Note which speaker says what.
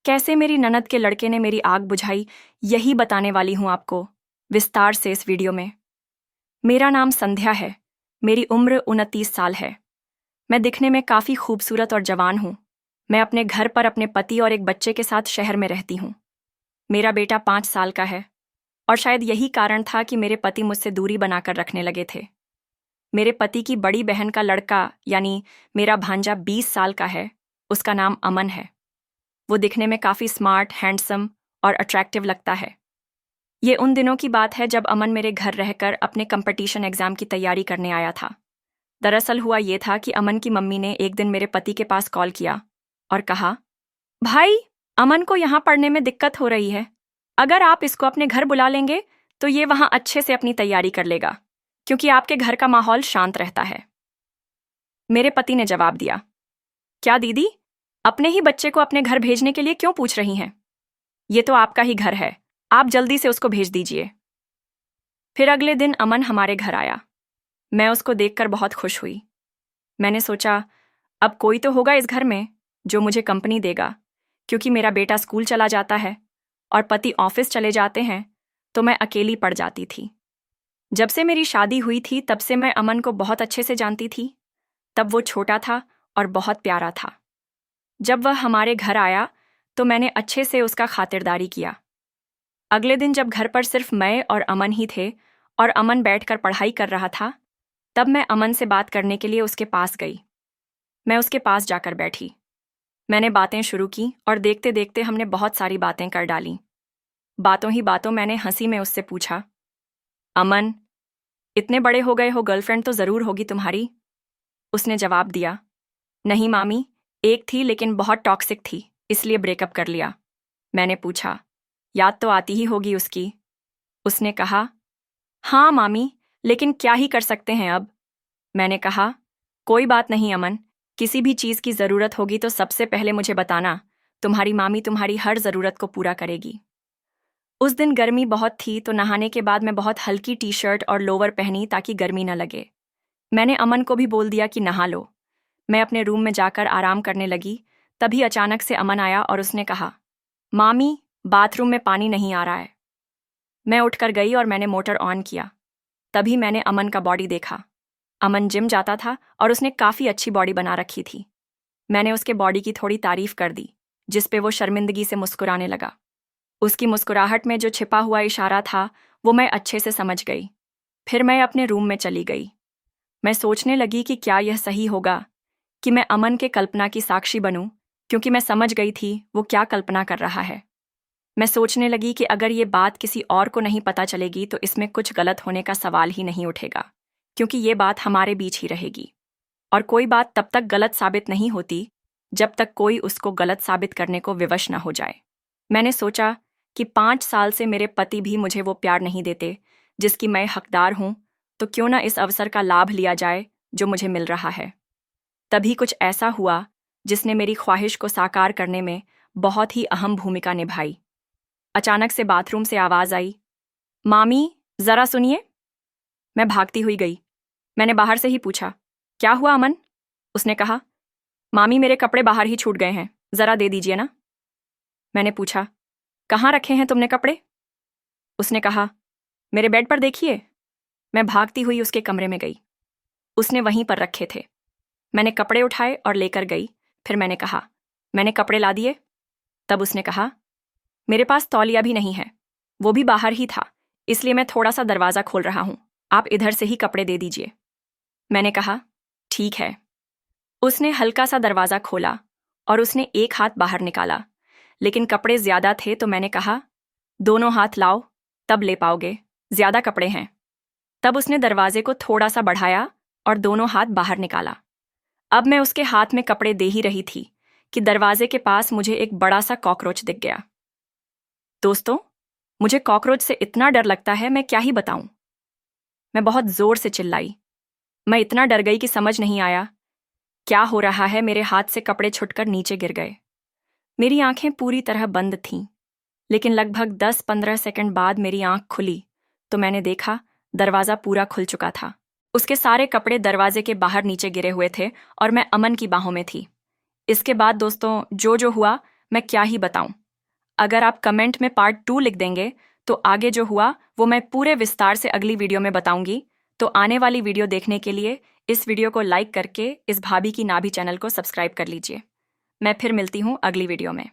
Speaker 1: कैसे मेरी ननद के लड़के ने मेरी आग बुझाई, यही बताने वाली हूं आपको विस्तार से इस वीडियो में। मेरा नाम संध्या है। मेरी उम्र 29 साल है। मैं दिखने में काफ़ी खूबसूरत और जवान हूं। मैं अपने घर पर अपने पति और एक बच्चे के साथ शहर में रहती हूं। मेरा बेटा 5 साल का है और शायद यही कारण था कि मेरे पति मुझसे दूरी बनाकर रखने लगे थे। मेरे पति की बड़ी बहन का लड़का यानी मेरा भांजा 20 साल का है। उसका नाम अमन है। वो दिखने में काफ़ी स्मार्ट, हैंडसम और अट्रैक्टिव लगता है। ये उन दिनों की बात है जब अमन मेरे घर रहकर अपने कंपटीशन एग्ज़ाम की तैयारी करने आया था। दरअसल हुआ ये था कि अमन की मम्मी ने एक दिन मेरे पति के पास कॉल किया और कहा, भाई, अमन को यहाँ पढ़ने में दिक्कत हो रही है। अगर आप इसको अपने घर बुला लेंगे तो ये वहाँ अच्छे से अपनी तैयारी कर लेगा, क्योंकि आपके घर का माहौल शांत रहता है। मेरे पति ने जवाब दिया, क्या दीदी, अपने ही बच्चे को अपने घर भेजने के लिए क्यों पूछ रही हैं? ये तो आपका ही घर है, आप जल्दी से उसको भेज दीजिए। फिर अगले दिन अमन हमारे घर आया। मैं उसको देखकर बहुत खुश हुई। मैंने सोचा, अब कोई तो होगा इस घर में जो मुझे कंपनी देगा, क्योंकि मेरा बेटा स्कूल चला जाता है और पति ऑफिस चले जाते हैं, तो मैं अकेली पड़ जाती थी। जब से मेरी शादी हुई थी तब से मैं अमन को बहुत अच्छे से जानती थी। तब वो छोटा था और बहुत प्यारा था। जब वह हमारे घर आया तो मैंने अच्छे से उसका खातिरदारी किया। अगले दिन जब घर पर सिर्फ मैं और अमन ही थे और अमन बैठकर पढ़ाई कर रहा था, तब मैं अमन से बात करने के लिए उसके पास गई। मैं उसके पास जाकर बैठी। मैंने बातें शुरू की और देखते देखते हमने बहुत सारी बातें कर डालीं। बातों ही बातों मैंने हंसी में उससे पूछा, अमन, इतने बड़े हो गए हो, गर्लफ्रेंड तो ज़रूर होगी तुम्हारी? उसने जवाब दिया, नहीं मामी, एक थी लेकिन बहुत टॉक्सिक थी, इसलिए ब्रेकअप कर लिया। मैंने पूछा, याद तो आती ही होगी उसकी? उसने कहा, हाँ मामी, लेकिन क्या ही कर सकते हैं अब। मैंने कहा, कोई बात नहीं अमन, किसी भी चीज़ की ज़रूरत होगी तो सबसे पहले मुझे बताना, तुम्हारी मामी तुम्हारी हर ज़रूरत को पूरा करेगी। उस दिन गर्मी बहुत थी तो नहाने के बाद मैं बहुत हल्की टी शर्ट और लोवर पहनी ताकि गर्मी न लगे। मैंने अमन को भी बोल दिया कि नहा लो। मैं अपने रूम में जाकर आराम करने लगी, तभी अचानक से अमन आया और उसने कहा, मामी, बाथरूम में पानी नहीं आ रहा है। मैं उठकर गई और मैंने मोटर ऑन किया। तभी मैंने अमन का बॉडी देखा। अमन जिम जाता था और उसने काफ़ी अच्छी बॉडी बना रखी थी। मैंने उसके बॉडी की थोड़ी तारीफ कर दी, जिस पे वो शर्मिंदगी से मुस्कुराने लगा। उसकी मुस्कुराहट में जो छिपा हुआ इशारा था वो मैं अच्छे से समझ गई। फिर मैं अपने रूम में चली गई। मैं सोचने लगी कि क्या यह सही होगा कि मैं अमन के कल्पना की साक्षी बनूं, क्योंकि मैं समझ गई थी वो क्या कल्पना कर रहा है। मैं सोचने लगी कि अगर ये बात किसी और को नहीं पता चलेगी तो इसमें कुछ गलत होने का सवाल ही नहीं उठेगा, क्योंकि ये बात हमारे बीच ही रहेगी। और कोई बात तब तक गलत साबित नहीं होती जब तक कोई उसको गलत साबित करने को विवश न हो जाए। मैंने सोचा कि 5 साल से मेरे पति भी मुझे वो प्यार नहीं देते जिसकी मैं हकदार हूं, तो क्यों ना इस अवसर का लाभ लिया जाए जो मुझे मिल रहा है। तभी कुछ ऐसा हुआ जिसने मेरी ख्वाहिश को साकार करने में बहुत ही अहम भूमिका निभाई। अचानक से बाथरूम से आवाज़ आई, मामी, ज़रा सुनिए। मैं भागती हुई गई। मैंने बाहर से ही पूछा, क्या हुआ अमन? उसने कहा, मामी, मेरे कपड़े बाहर ही छूट गए हैं, ज़रा दे दीजिए ना। मैंने पूछा, कहाँ रखे हैं तुमने कपड़े? उसने कहा, मेरे बेड पर देखिए। मैं भागती हुई उसके कमरे में गई। उसने वहीं पर रखे थे। मैंने कपड़े उठाए और लेकर गई। फिर मैंने कहा, मैंने कपड़े ला दिए। तब उसने कहा, मेरे पास तौलिया भी नहीं है, वो भी बाहर ही था, इसलिए मैं थोड़ा सा दरवाज़ा खोल रहा हूँ, आप इधर से ही कपड़े दे दीजिए। मैंने कहा, ठीक है। उसने हल्का सा दरवाज़ा खोला और उसने एक हाथ बाहर निकाला, लेकिन कपड़े ज़्यादा थे तो मैंने कहा, दोनों हाथ लाओ, तब ले पाओगे, ज़्यादा कपड़े हैं। तब उसने दरवाजे को थोड़ा सा बढ़ाया और दोनों हाथ बाहर निकाला। अब मैं उसके हाथ में कपड़े दे ही रही थी कि दरवाजे के पास मुझे एक बड़ा सा कॉकरोच दिख गया। दोस्तों, मुझे कॉकरोच से इतना डर लगता है, मैं क्या ही बताऊं। मैं बहुत जोर से चिल्लाई। मैं इतना डर गई कि समझ नहीं आया क्या हो रहा है। मेरे हाथ से कपड़े छुटकर नीचे गिर गए। मेरी आंखें पूरी तरह बंद थीं, लेकिन लगभग 10-15 सेकंड बाद मेरी आंख खुली तो मैंने देखा दरवाज़ा पूरा खुल चुका था। उसके सारे कपड़े दरवाजे के बाहर नीचे गिरे हुए थे और मैं अमन की बाहों में थी। इसके बाद दोस्तों, जो हुआ मैं क्या ही बताऊं। अगर आप कमेंट में पार्ट 2 लिख देंगे तो आगे जो हुआ वो मैं पूरे विस्तार से अगली वीडियो में बताऊंगी। तो आने वाली वीडियो देखने के लिए इस वीडियो को लाइक करके इस भाभी की नाभी चैनल को सब्सक्राइब कर लीजिए। मैं फिर मिलती हूँ अगली वीडियो में।